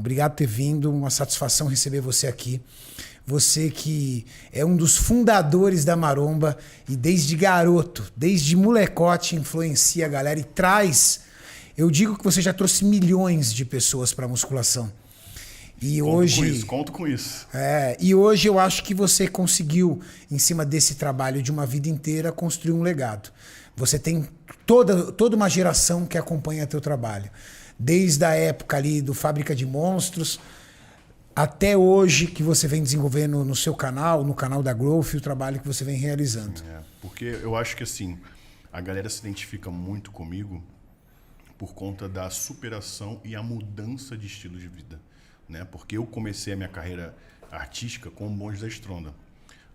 Obrigado por ter vindo. Uma satisfação receber você aqui. Você que é um dos fundadores da Maromba e desde garoto, desde molecote, influencia a galera e traz... Eu digo que você já trouxe milhões de pessoas para a musculação. E Conto com isso. E hoje eu acho que você conseguiu, em cima desse trabalho de uma vida inteira, construir um legado. Você tem toda uma geração que acompanha teu trabalho. Desde a época ali do Fábrica de Monstros, até hoje que você vem desenvolvendo no seu canal, no canal da Growth, o trabalho que você vem realizando. Porque eu acho que assim, a galera se identifica muito comigo por conta da superação e a mudança de estilo de vida. Né? Porque eu comecei a minha carreira artística com o Bonde da Estronda,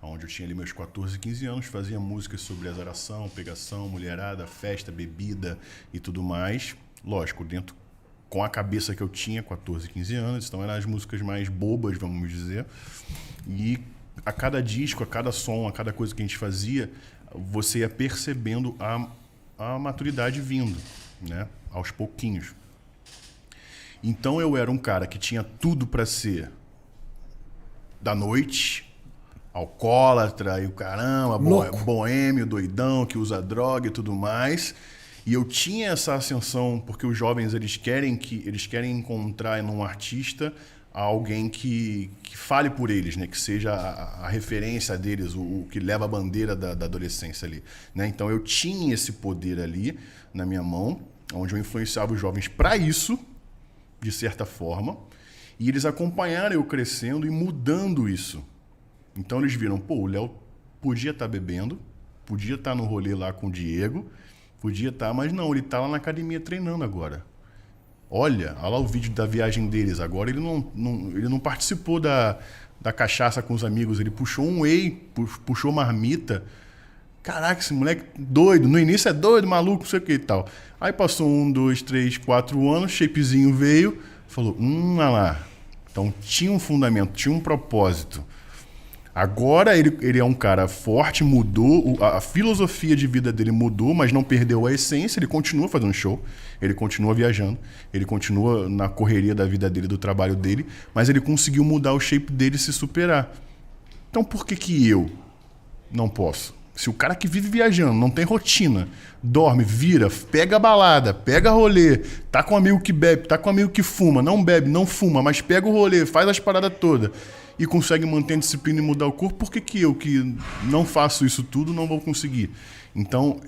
onde eu tinha ali meus 14, 15 anos, fazia músicas sobre azaração, pegação, mulherada, festa, bebida e tudo mais. Lógico, dentro com a cabeça que eu tinha, 14, 15 anos, então eram as músicas mais bobas, vamos dizer. E a cada disco, a cada som, a cada coisa que a gente fazia, você ia percebendo a maturidade vindo, né? Aos pouquinhos. Então eu era um cara que tinha tudo para ser da noite, alcoólatra e o caramba, boêmio, doidão, que usa droga e tudo mais. E eu tinha essa ascensão porque os jovens eles querem encontrar num artista alguém que fale por eles, né? Que seja a referência deles, o que leva a bandeira da adolescência ali, né? Então eu tinha esse poder ali na minha mão, onde eu influenciava os jovens para isso, de certa forma, e eles acompanharam eu crescendo e mudando isso. Então eles viram, pô, o Léo podia estar bebendo, podia estar no rolê lá com o Diego, podia estar, mas não, ele está lá na academia treinando agora. Olha lá o vídeo da viagem deles. Agora ele não participou da cachaça com os amigos, ele puxou um whey, puxou marmita. Caraca, esse moleque doido. No início é doido, maluco, não sei o que e tal. Aí passou 1, 2, 3, 4 anos, shapezinho veio, falou, olha lá. Então tinha um fundamento, tinha um propósito. Agora ele é um cara forte, mudou, a filosofia de vida dele mudou, mas não perdeu a essência, ele continua fazendo show, ele continua viajando, ele continua na correria da vida dele, do trabalho dele, mas ele conseguiu mudar o shape dele e se superar. Então por que eu não posso? Se o cara que vive viajando, não tem rotina, dorme, vira, pega balada, pega rolê, tá com um amigo que bebe, tá com um amigo que fuma, não bebe, não fuma, mas pega o rolê, faz as paradas todas e consegue manter a disciplina e mudar o corpo, por que eu, que não faço isso tudo, não vou conseguir? Então,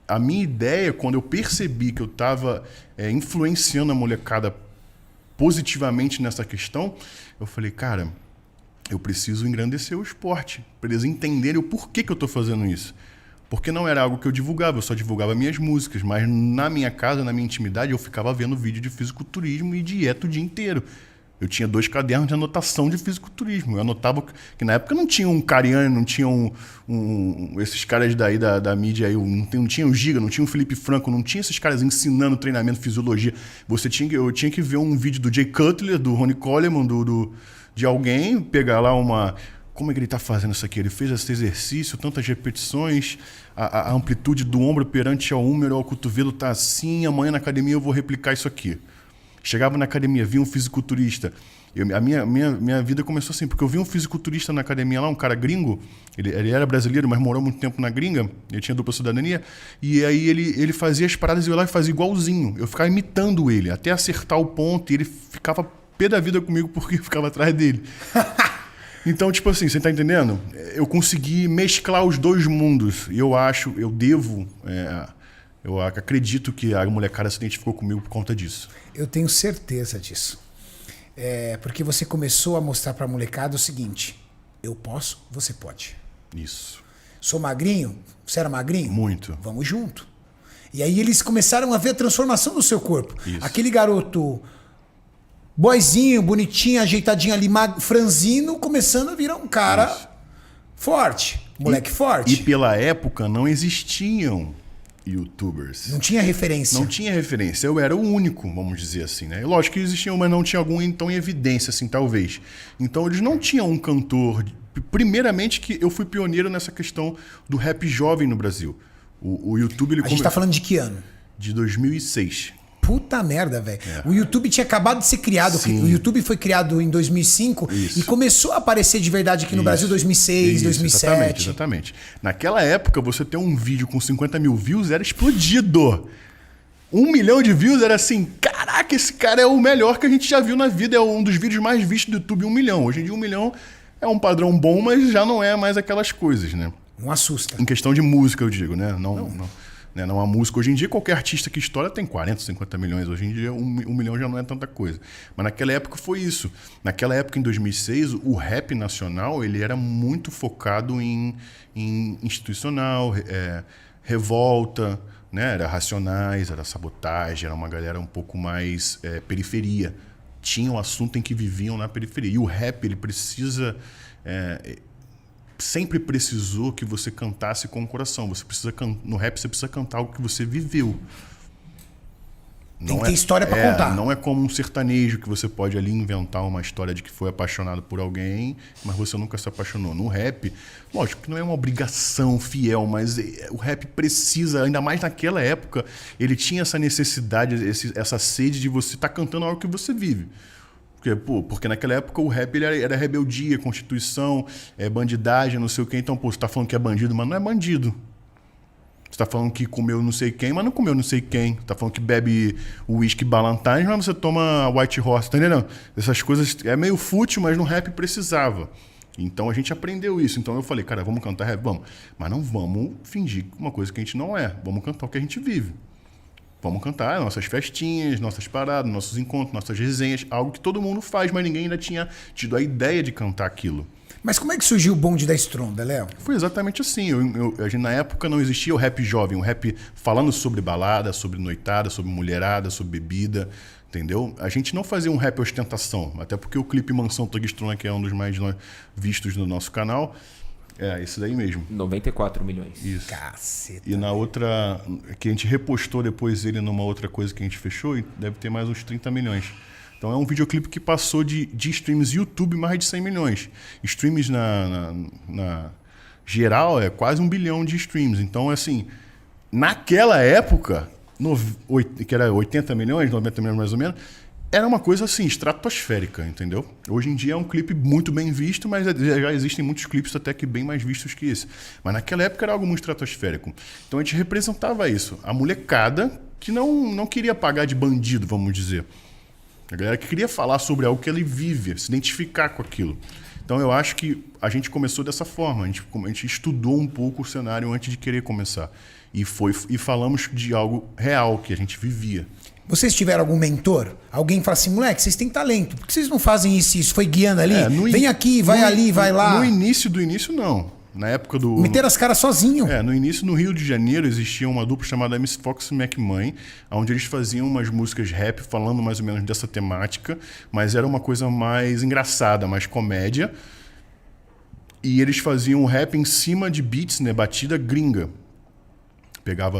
a minha ideia, quando eu percebi que eu estava influenciando a molecada positivamente nessa questão, eu falei, cara, eu preciso engrandecer o esporte, para eles entenderem o porquê que eu estou fazendo isso. Porque não era algo que eu divulgava, eu só divulgava minhas músicas, mas na minha casa, na minha intimidade, eu ficava vendo vídeo de fisiculturismo e dieta o dia inteiro. Eu tinha 2 cadernos de anotação de fisiculturismo. Eu anotava que na época não tinha um Cariani, não tinha esses caras daí da mídia aí, não tinha o Giga, não tinha o Felipe Franco, não tinha esses caras ensinando treinamento, fisiologia. Eu tinha que ver um vídeo do Jay Cutler, do Ronnie Coleman, de alguém, pegar lá como é que ele está fazendo isso aqui? Ele fez esse exercício, tantas repetições, a amplitude do ombro perante ao húmero, ao cotovelo está assim, amanhã na academia eu vou replicar isso aqui. Chegava na academia, via um fisiculturista. A minha vida começou assim, porque eu vi um fisiculturista na academia lá, um cara gringo, ele era brasileiro, mas morou muito tempo na gringa, ele tinha dupla cidadania, e aí ele fazia as paradas e eu ia lá e fazia igualzinho. Eu ficava imitando ele, até acertar o ponto, e ele ficava pé da vida comigo porque eu ficava atrás dele. Então, tipo assim, você tá entendendo? Eu consegui mesclar os dois mundos, e eu acredito que a molecada se identificou comigo por conta disso. Eu tenho certeza disso. Porque você começou a mostrar pra molecada o seguinte, eu posso, você pode. Isso. Sou magrinho? Você era magrinho? Muito. Vamos junto. E aí eles começaram a ver a transformação do seu corpo. Isso. Aquele garoto boyzinho, bonitinho, ajeitadinho ali, franzino, começando a virar um cara forte. Moleque forte. E pela época não existiam YouTubers. Não tinha referência. Não tinha referência. Eu era o único, vamos dizer assim, né? Lógico que existiam, mas não tinha algum tão em evidência, assim, talvez. Então eles não tinham um cantor. Primeiramente que eu fui pioneiro nessa questão do rap jovem no Brasil. O YouTube... A gente tá falando de que ano? De 2006. Puta merda, velho. O YouTube tinha acabado de ser criado. Sim. O YouTube foi criado em 2005 e começou a aparecer de verdade aqui no Brasil em 2006, 2007. Exatamente. Naquela época, você ter um vídeo com 50 mil views era explodido. 1 milhão de views era assim, caraca, esse cara é o melhor que a gente já viu na vida. É um dos vídeos mais vistos do YouTube, 1 milhão. Hoje em dia 1 milhão é um padrão bom, mas já não é mais aquelas coisas, né? Não assusta. Em questão de música, eu digo, né? Não a música. Hoje em dia, qualquer artista que estoura tem 40, 50 milhões. Hoje em dia, 1 milhão já não é tanta coisa. Mas naquela época foi isso. Naquela época, em 2006, o rap nacional ele era muito focado em institucional, revolta, né? Era Racionais, era Sabotagem, era uma galera um pouco mais periferia. Tinha um assunto em que viviam na periferia. E o rap, ele precisa... sempre precisou que você cantasse com o coração. No rap você precisa cantar algo que você viveu. Tem que ter história pra contar. Não é como um sertanejo que você pode ali inventar uma história de que foi apaixonado por alguém, mas você nunca se apaixonou. No rap, lógico que não é uma obrigação fiel, mas o rap precisa, ainda mais naquela época, ele tinha essa necessidade, essa sede de você estar cantando algo que você vive. Porque naquela época o rap ele era rebeldia, constituição, bandidagem, não sei o quê. Então, você tá falando que é bandido, mas não é bandido. Você tá falando que comeu não sei quem, mas não comeu não sei quem. Você tá falando que bebe uísque Ballantine, mas você toma White Horse, tá entendendo? Essas coisas é meio fútil, mas no rap precisava. Então a gente aprendeu isso. Então eu falei, cara, vamos cantar rap? Vamos. Mas não vamos fingir uma coisa que a gente não é. Vamos cantar o que a gente vive. Vamos cantar nossas festinhas, nossas paradas, nossos encontros, nossas resenhas, algo que todo mundo faz, mas ninguém ainda tinha tido a ideia de cantar aquilo. Mas como é que surgiu o bonde da Stronda, Léo? Foi exatamente assim. Na época não existia o rap jovem, o rap falando sobre balada, sobre noitada, sobre mulherada, sobre bebida, entendeu? A gente não fazia um rap ostentação, até porque o clipe Mansão Thug Stronda, que é um dos mais vistos no nosso canal, é esse daí mesmo. 94 milhões. Isso. Caceta. E na outra, que a gente repostou depois ele numa outra coisa que a gente fechou, deve ter mais uns 30 milhões. Então é um videoclipe que passou de streams YouTube mais de 100 milhões. Streams na geral é quase 1 bilhão de streams. Então, assim, naquela época, que era 80 milhões, 90 milhões mais ou menos, era uma coisa assim, estratosférica, entendeu? Hoje em dia é um clipe muito bem visto, mas já existem muitos clipes até que bem mais vistos que esse. Mas naquela época era algo muito estratosférico. Então a gente representava isso. A molecada que não queria pagar de bandido, vamos dizer. A galera que queria falar sobre algo que ele vive, se identificar com aquilo. Então eu acho que a gente começou dessa forma. A gente estudou um pouco o cenário antes de querer começar. E falamos de algo real que a gente vivia. Vocês tiveram algum mentor? Alguém fala assim, moleque, vocês têm talento. Por que vocês não fazem isso? Isso foi guiando ali? Vem aqui, vai ali, vai lá. No início do início, não. Na época do... Meteram as caras sozinho. No início, no Rio de Janeiro, existia uma dupla chamada MC Fox e McMahon, onde eles faziam umas músicas rap falando mais ou menos dessa temática, mas era uma coisa mais engraçada, mais comédia. E eles faziam rap em cima de beats, né, batida gringa. Pegava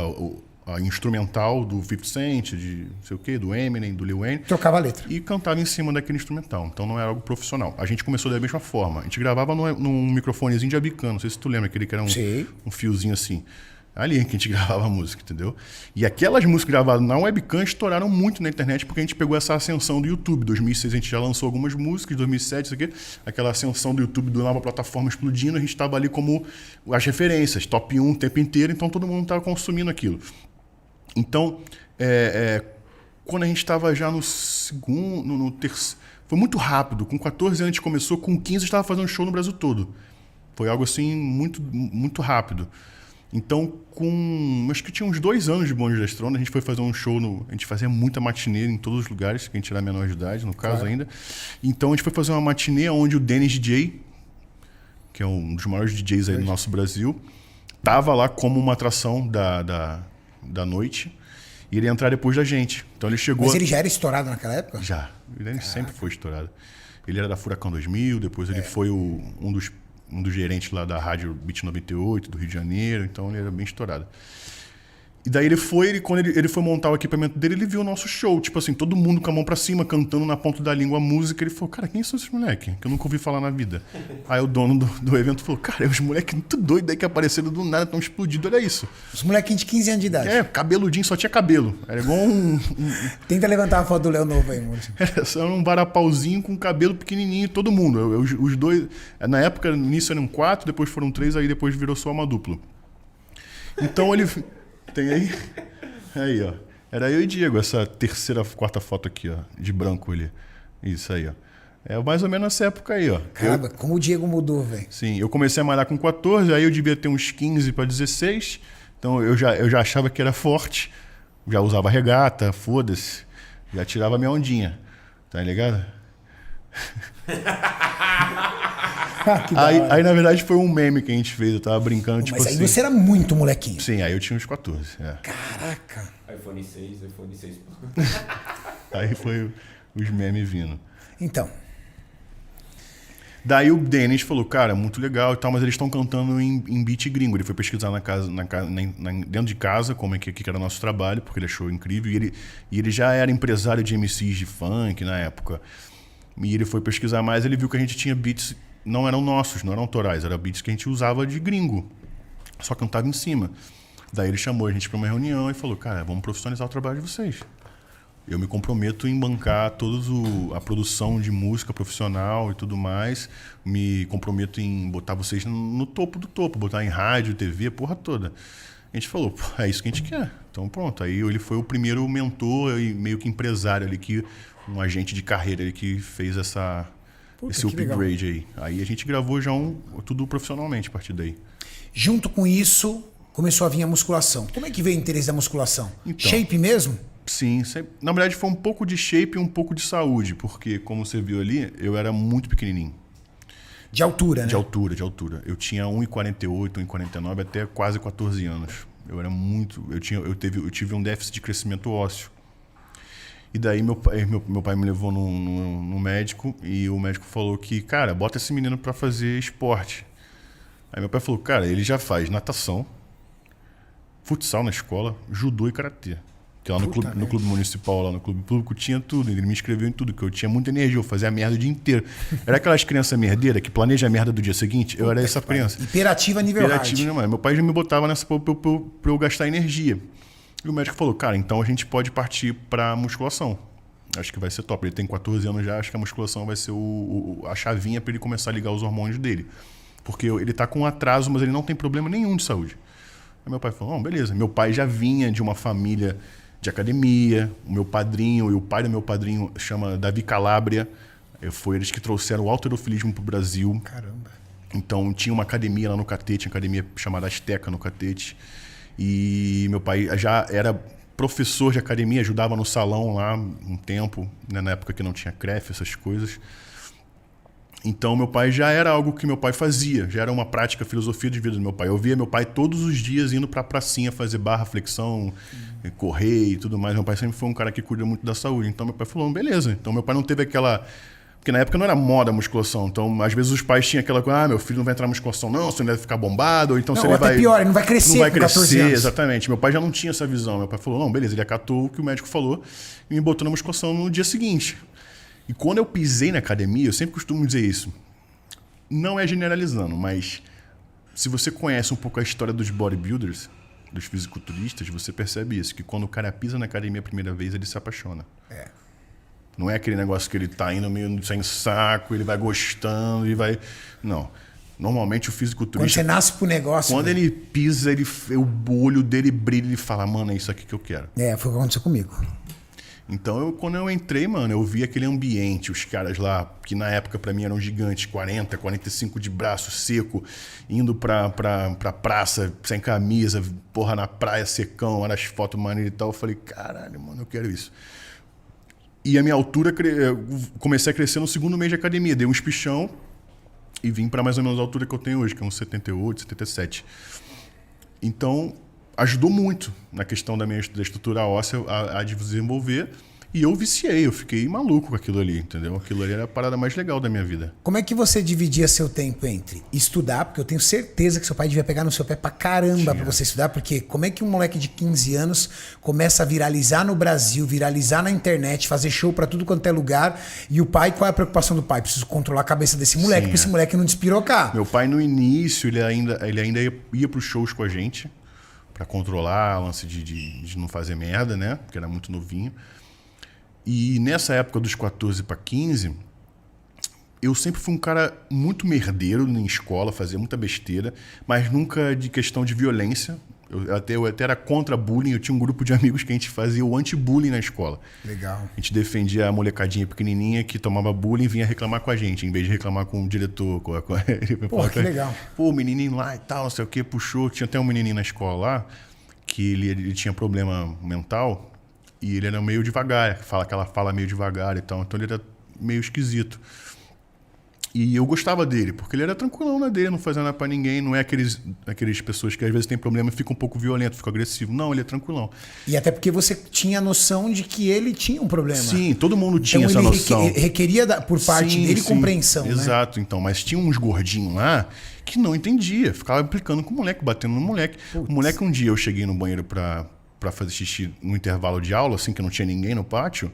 a instrumental do 50 Cent, de não sei o quê, do Eminem, do Lil Wayne. Trocava a letra. E cantava em cima daquele instrumental. Então não era algo profissional. A gente começou da mesma forma. A gente gravava num microfonezinho de abicano. Não sei se tu lembra, aquele que era um fiozinho assim. Ali que a gente gravava a música, entendeu? E aquelas músicas gravadas na webcam estouraram muito na internet porque a gente pegou essa ascensão do YouTube. Em 2006 a gente já lançou algumas músicas, em 2007 isso aqui, aquela ascensão do YouTube do nova plataforma explodindo, a gente estava ali como as referências, top 1 o tempo inteiro, então todo mundo estava consumindo aquilo. Então, quando a gente estava já no segundo, no terceiro, foi muito rápido. Com 14 anos a gente começou, com 15 estava fazendo show no Brasil todo. Foi algo assim muito, muito rápido. Então, acho que tinha uns 2 anos de Bonde da Stronda, a gente foi fazer um show, a gente fazia muita matinê em todos os lugares, que a gente era menor de idade, no caso ainda. Então, a gente foi fazer uma matinê onde o Dennis DJ, que é um dos maiores DJs aí do nosso Brasil, estava lá como uma atração da noite, e ele ia entrar depois da gente. Então ele chegou... Mas ele já era estourado naquela época? Já. Ele sempre foi estourado. Ele era da Furacão 2000, depois ele foi um dos gerentes lá da rádio Beat 98, do Rio de Janeiro, então ele era bem estourado. E daí quando ele foi montar o equipamento dele, ele viu o nosso show. Tipo assim, todo mundo com a mão pra cima, cantando na ponta da língua a música. Ele falou, cara, quem são esses moleques? Que eu nunca ouvi falar na vida. Aí o dono do evento falou, cara, é os moleques muito doidos aí que apareceram do nada, tão explodidos, olha isso. Os molequinhos de 15 anos de idade. Cabeludinho, só tinha cabelo. Era igual Tenta levantar a foto do Léo Novo aí, moço. Era só um varapauzinho com cabelo pequenininho, todo mundo. Os dois, na época, no início eram 4, depois foram 3, aí depois virou só uma dupla. Então ele... Tem aí... Aí, ó. Era eu e Diego, essa quarta foto aqui, ó. De branco ali. Isso aí, ó. É mais ou menos nessa época aí, ó. Caramba, como o Diego mudou, velho. Sim, eu comecei a malhar com 14, aí eu devia ter uns 15 para 16. Então eu já achava que era forte. Já usava regata, foda-se. Já tirava minha ondinha. Tá ligado? Aí, na verdade, foi um meme que a gente fez. Eu tava brincando, tipo mas assim... Mas aí você era muito molequinho. Sim, aí eu tinha uns 14. É. Caraca. iPhone 6, iPhone 6. Aí foi os memes vindo. Então. Daí o Denis falou, cara, muito legal e tal, mas eles estão cantando em beat gringo. Ele foi pesquisar dentro de casa como é que era o nosso trabalho, porque ele achou incrível. E ele já era empresário de MCs de funk na época. E ele foi pesquisar mais, ele viu que a gente tinha beats, não eram nossos, não eram autorais, eram beats que a gente usava de gringo. Só cantava em cima. Daí ele chamou a gente para uma reunião e falou, cara, vamos profissionalizar o trabalho de vocês. Eu me comprometo em bancar toda a produção de música profissional e tudo mais. Me comprometo em botar vocês no topo do topo, botar em rádio, TV, a porra toda. A gente falou, é isso que a gente quer. Então pronto, aí ele foi o primeiro mentor e meio que empresário ali, um agente de carreira ali que fez esse upgrade aí. Aí a gente gravou já tudo profissionalmente a partir daí. Junto com isso, começou a vir a musculação. Como é que veio o interesse da musculação? Então, shape mesmo? Sim, na verdade foi um pouco de shape e um pouco de saúde, porque como você viu ali, eu era muito pequenininho. De altura, né? De altura. Eu tinha 1,48, 1,49 até quase 14 anos. Eu era muito... Eu tive um déficit de crescimento ósseo. E daí meu pai me levou no médico e o médico falou que, cara, bota esse menino pra fazer esporte. Aí meu pai falou, cara, ele já faz natação, futsal na escola, judô e karatê. Que lá no clube municipal, lá no clube público, tinha tudo. Ele me inscreveu em tudo, que eu tinha muita energia, eu fazia a merda o dia inteiro. Era aquelas crianças merdeiras que planejam a merda do dia seguinte. Eu era essa criança. Hiperativa nível hard. Meu pai já me botava nessa pra eu gastar energia. E o médico falou, cara, então a gente pode partir pra musculação. Acho que vai ser top. Ele tem 14 anos já, acho que a musculação vai ser a chavinha pra ele começar a ligar os hormônios dele. Porque ele tá com atraso, mas ele não tem problema nenhum de saúde. Aí meu pai falou, beleza. Meu pai já vinha de uma família de academia, o meu padrinho e o pai do meu padrinho chama Davi Calabria. Foi eles que trouxeram o halterofilismo pro Brasil. Caramba. Então tinha uma academia lá no Catete, uma academia chamada Azteca no Catete. E meu pai já era professor de academia, ajudava no salão lá um tempo, né, na época que não tinha CREF, essas coisas. Então meu pai já era algo que meu pai fazia, já era uma prática, filosofia de vida do meu pai. Eu via meu pai todos os dias indo pra pracinha fazer barra, flexão, correr e tudo mais. Meu pai sempre foi um cara que cuida muito da saúde. Então meu pai falou, beleza. Então meu pai não teve aquela... Porque na época não era moda a musculação. Então às vezes os pais tinham aquela coisa, meu filho não vai entrar na musculação não, você não deve ficar bombado. Ou então não, se ele vai... pior, ele não vai crescer não vai com 14 crescer, anos. Exatamente. Meu pai já não tinha essa visão. Meu pai falou, não, beleza. Ele acatou o que o médico falou e me botou na musculação no dia seguinte. E quando eu pisei na academia, eu sempre costumo dizer isso. Não é generalizando, mas se você conhece um pouco a história dos bodybuilders, dos fisiculturistas, você percebe isso, que quando o cara pisa na academia a primeira vez, ele se apaixona. É. Não é aquele negócio que ele tá indo meio sem saco, ele vai gostando, ele vai... Não. Normalmente o fisiculturista... Quando você nasce pro negócio... Quando ele pisa, o olho dele brilha e ele fala, mano, é isso aqui que eu quero. Foi o que aconteceu comigo. Então, quando eu entrei, mano, eu vi aquele ambiente, os caras lá, que na época pra mim eram gigantes, 40, 45 de braço seco, indo pra praça, sem camisa, porra, na praia, secão, era as fotos maneiras e tal. Eu falei, caralho, mano, eu quero isso. E a minha altura, eu comecei a crescer no segundo mês de academia, dei um espichão e vim pra mais ou menos a altura que eu tenho hoje, que é uns 78, 77. Então... ajudou muito na questão da minha estrutura óssea a desenvolver. E eu viciei, eu fiquei maluco com aquilo ali, entendeu? Aquilo ali era a parada mais legal da minha vida. Como é que você dividia seu tempo entre estudar, porque eu tenho certeza que seu pai devia pegar no seu pé pra caramba pra você estudar, porque como é que um moleque de 15 anos começa a viralizar no Brasil, viralizar na internet, fazer show pra tudo quanto é lugar, e o pai, qual é a preocupação do pai? Preciso controlar a cabeça desse moleque, pra esse moleque não despirocar. Meu pai, no início, ele ainda ia pros shows com a gente, pra controlar o lance de não fazer merda, né? Porque era muito novinho. E nessa época dos 14 para 15, eu sempre fui um cara muito merdeiro em escola, fazia muita besteira, mas nunca de questão de violência. Eu até era contra bullying, eu tinha um grupo de amigos que a gente fazia o anti-bullying na escola. Legal. A gente defendia a molecadinha pequenininha que tomava bullying e vinha reclamar com a gente, em vez de reclamar com o diretor. Pô, que legal. Pô, o menininho lá e tal, não sei o que, puxou. Tinha até um menininho na escola lá que ele tinha problema mental. E ele era meio devagar, aquela fala meio devagar e tal. Então ele era meio esquisito. E eu gostava dele, porque ele era tranquilão na dele, não fazia nada pra ninguém. Não é aqueles pessoas que às vezes têm problema e ficam um pouco violento, ficam agressivo. Não, ele é tranquilão. E até porque você tinha noção de que ele tinha um problema. Sim, todo mundo tinha então, essa noção. Requeria por parte dele compreensão, né? Exato, então. Mas tinha uns gordinhos lá que não entendia. Ficava implicando com o moleque, batendo no moleque. Putz. O moleque, um dia eu cheguei no banheiro pra fazer xixi no intervalo de aula, assim, que não tinha ninguém no pátio,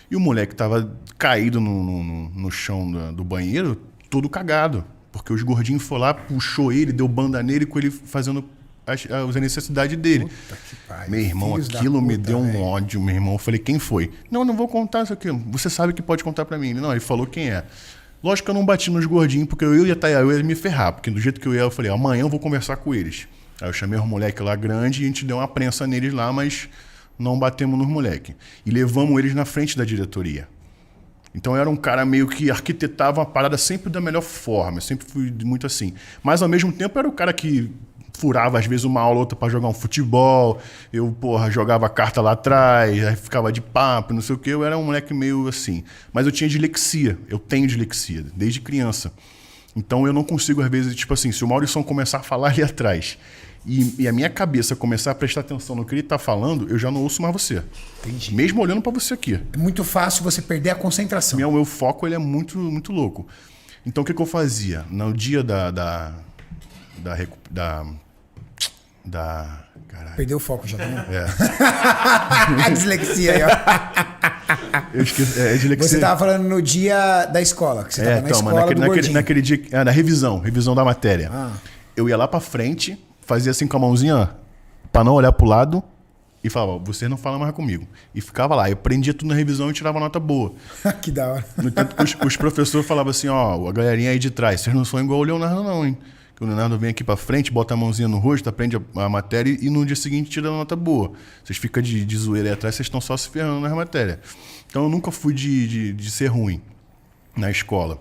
e o moleque tava caído no chão do banheiro, todo cagado, porque os gordinhos foram lá, puxou ele, deu banda nele, com ele fazendo as necessidades dele. Puta que pariu. Meu irmão, Filhos da aquilo me puta, deu um velho. ódio, meu irmão. Eu falei, quem foi? Não vou contar isso aqui. Você sabe que pode contar pra mim. Não, ele falou quem é. Lógico que eu não bati nos gordinhos, porque eu ia me ferrar, porque do jeito que eu ia, eu falei, amanhã eu vou conversar com eles. Aí eu chamei os moleques lá grande e a gente deu uma prensa neles lá, mas não batemos nos moleques. E levamos eles na frente da diretoria. Então eu era um cara meio que arquitetava uma parada sempre da melhor forma. Eu sempre fui muito assim. Mas ao mesmo tempo era o cara que furava às vezes uma aula ou outra pra jogar um futebol. Eu, jogava carta lá atrás, aí ficava de papo, não sei o quê. Eu era um moleque meio assim. Mas eu tinha dislexia. Eu tenho dislexia, desde criança. Então eu não consigo, às vezes, tipo assim, se o Maurição começar a falar ali atrás e a minha cabeça começar a prestar atenção no que ele tá falando, eu já não ouço mais você. Entendi. Mesmo olhando pra você aqui. É muito fácil você perder a concentração. Meu foco ele é muito, muito louco. Então o que eu fazia? No dia caralho. Perdeu o foco já, né? É. A dislexia aí, ó. Eu esqueci. Dislexia. Você tava falando no dia da escola, que você tava na escola mas do gordinho. naquele dia, na revisão da matéria. Ah. Eu ia lá pra frente, fazia assim com a mãozinha, ó, pra não olhar pro lado, e falava, você não fala mais comigo. E ficava lá, eu prendia tudo na revisão e tirava nota boa. Que da hora. No entanto, os professores falavam assim, ó, a galerinha aí de trás, vocês não são igual o Leonardo não, hein? Que o Leonardo vem aqui pra frente, bota a mãozinha no rosto, aprende a matéria e no dia seguinte tira a nota boa. Vocês ficam de zoeira aí atrás, vocês estão só se ferrando nas matérias. Então eu nunca fui de ser ruim na escola.